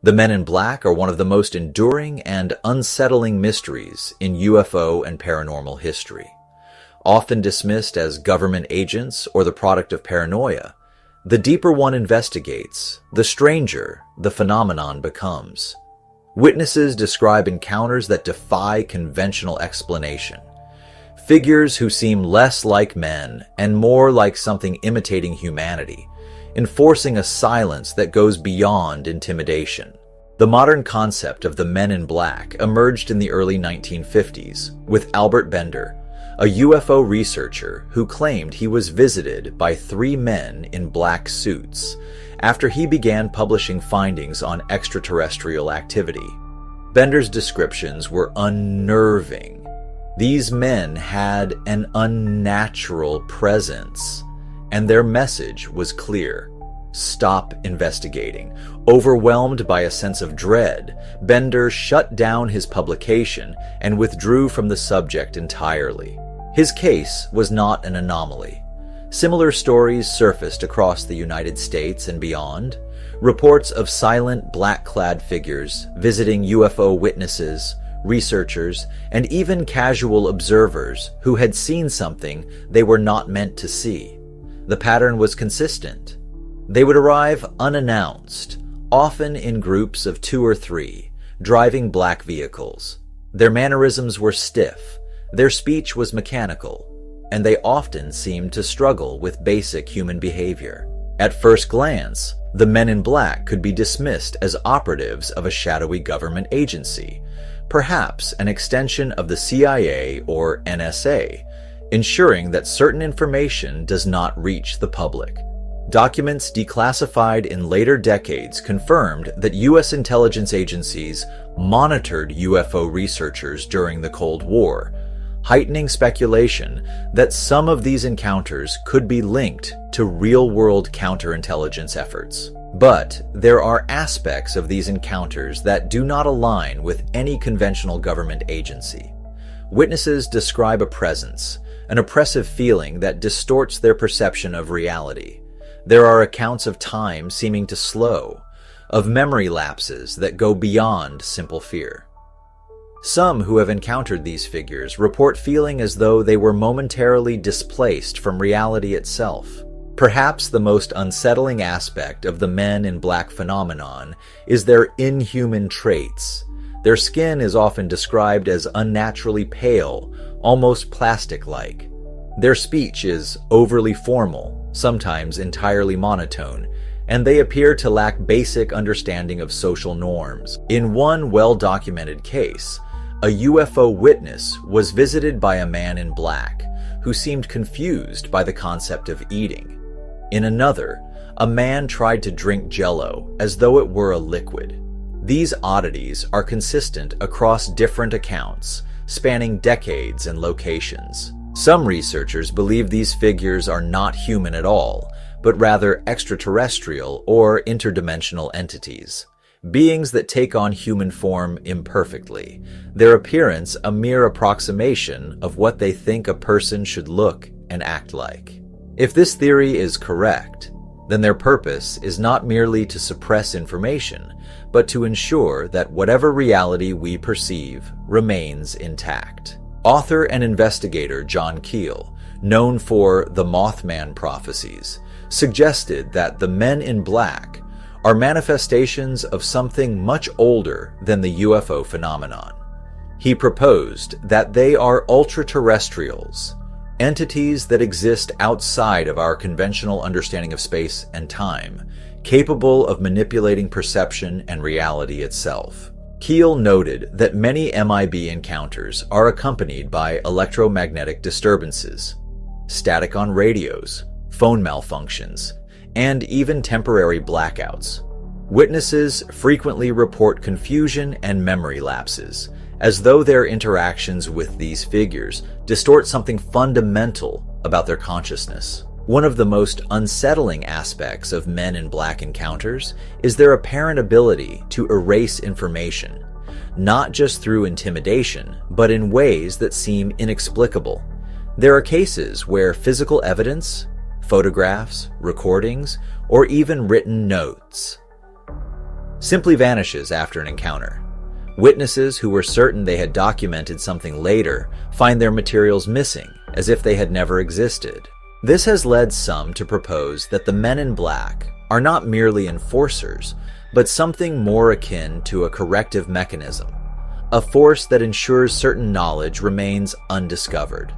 The Men in Black are one of the most enduring and unsettling mysteries in UFO and paranormal history. Often dismissed as government agents or the product of paranoia, the deeper one investigates, the stranger the phenomenon becomes. Witnesses describe encounters that defy conventional explanation. Figures who seem less like men and more like something imitating humanity, enforcing a silence that goes beyond intimidation. The modern concept of the Men in Black emerged in the early 1950s with Albert Bender, a UFO researcher who claimed he was visited by 3 men in black suits after he began publishing findings on extraterrestrial activity. Bender's descriptions were unnerving. These men had an unnatural presence, and their message was clear: stop investigating. Overwhelmed by a sense of dread, Bender shut down his publication and withdrew from the subject entirely. His case was not an anomaly. Similar stories surfaced across the United States and beyond. Reports of silent, black-clad figures visiting UFO witnesses, researchers, and even casual observers who had seen something they were not meant to see. The pattern was consistent. They would arrive unannounced, often in groups of 2 or 3, driving black vehicles. Their mannerisms were stiff, their speech was mechanical, and they often seemed to struggle with basic human behavior. At first glance, the Men in Black could be dismissed as operatives of a shadowy government agency, perhaps an extension of the CIA or NSA, ensuring that certain information does not reach the public. Documents declassified in later decades confirmed that U.S. intelligence agencies monitored UFO researchers during the Cold War, heightening speculation that some of these encounters could be linked to real-world counterintelligence efforts. But there are aspects of these encounters that do not align with any conventional government agency. Witnesses describe a presence, an oppressive feeling that distorts their perception of reality. There are accounts of time seeming to slow, of memory lapses that go beyond simple fear. Some who have encountered these figures report feeling as though they were momentarily displaced from reality itself. Perhaps the most unsettling aspect of the Men in Black phenomenon is their inhuman traits. Their skin is often described as unnaturally pale, almost plastic-like. Their speech is overly formal, sometimes entirely monotone, and they appear to lack basic understanding of social norms. In one well-documented case, a UFO witness was visited by a man in black who seemed confused by the concept of eating. In another, a man tried to drink Jell-O as though it were a liquid. These oddities are consistent across different accounts, spanning decades and locations. Some researchers believe these figures are not human at all, but rather extraterrestrial or interdimensional entities. Beings that take on human form imperfectly, their appearance a mere approximation of what they think a person should look and act like. If this theory is correct, then their purpose is not merely to suppress information, but to ensure that whatever reality we perceive remains intact. Author and investigator John Keel, known for the Mothman prophecies, suggested that the Men in Black are manifestations of something much older than the UFO phenomenon. He proposed that they are ultra-terrestrials, entities that exist outside of our conventional understanding of space and time, capable of manipulating perception and reality itself. Keel noted that many MIB encounters are accompanied by electromagnetic disturbances, static on radios, phone malfunctions, and even temporary blackouts. Witnesses frequently report confusion and memory lapses, as though their interactions with these figures distort something fundamental about their consciousness. One of the most unsettling aspects of Men in Black encounters is their apparent ability to erase information, not just through intimidation, but in ways that seem inexplicable. There are cases where physical evidence, photographs, recordings, or even written notes simply vanishes after an encounter. Witnesses who were certain they had documented something later find their materials missing, as if they had never existed. This has led some to propose that the men in black are not merely enforcers, but something more akin to a corrective mechanism, a force that ensures certain knowledge remains undiscovered.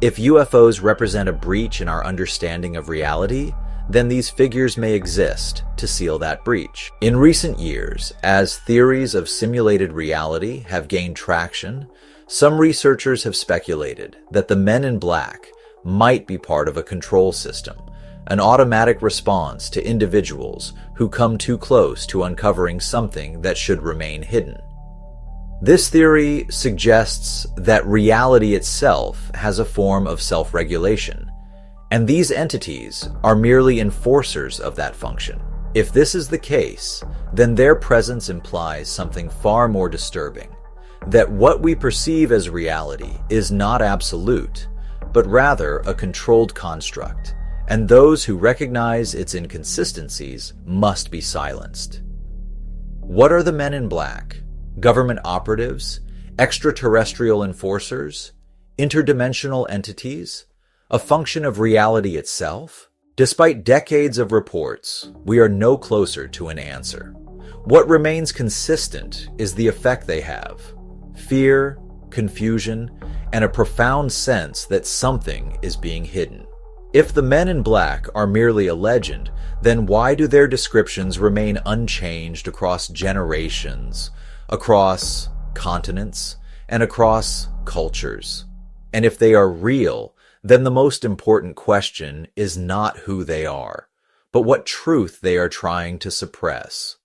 If UFOs represent a breach in our understanding of reality, then these figures may exist to seal that breach. In recent years, as theories of simulated reality have gained traction, some researchers have speculated that the men in black might be part of a control system, an automatic response to individuals who come too close to uncovering something that should remain hidden. This theory suggests that reality itself has a form of self-regulation, and these entities are merely enforcers of that function. If this is the case, then their presence implies something far more disturbing, that what we perceive as reality is not absolute, but rather a controlled construct, and those who recognize its inconsistencies must be silenced. What are the men in black? Government operatives? Extraterrestrial enforcers? Interdimensional entities? A function of reality itself? Despite decades of reports, we are no closer to an answer. What remains consistent is the effect they have: fear, confusion, and a profound sense that something is being hidden. If the men in black are merely a legend, then why do their descriptions remain unchanged across generations, across continents, and across cultures? And if they are real, then the most important question is not who they are, but what truth they are trying to suppress.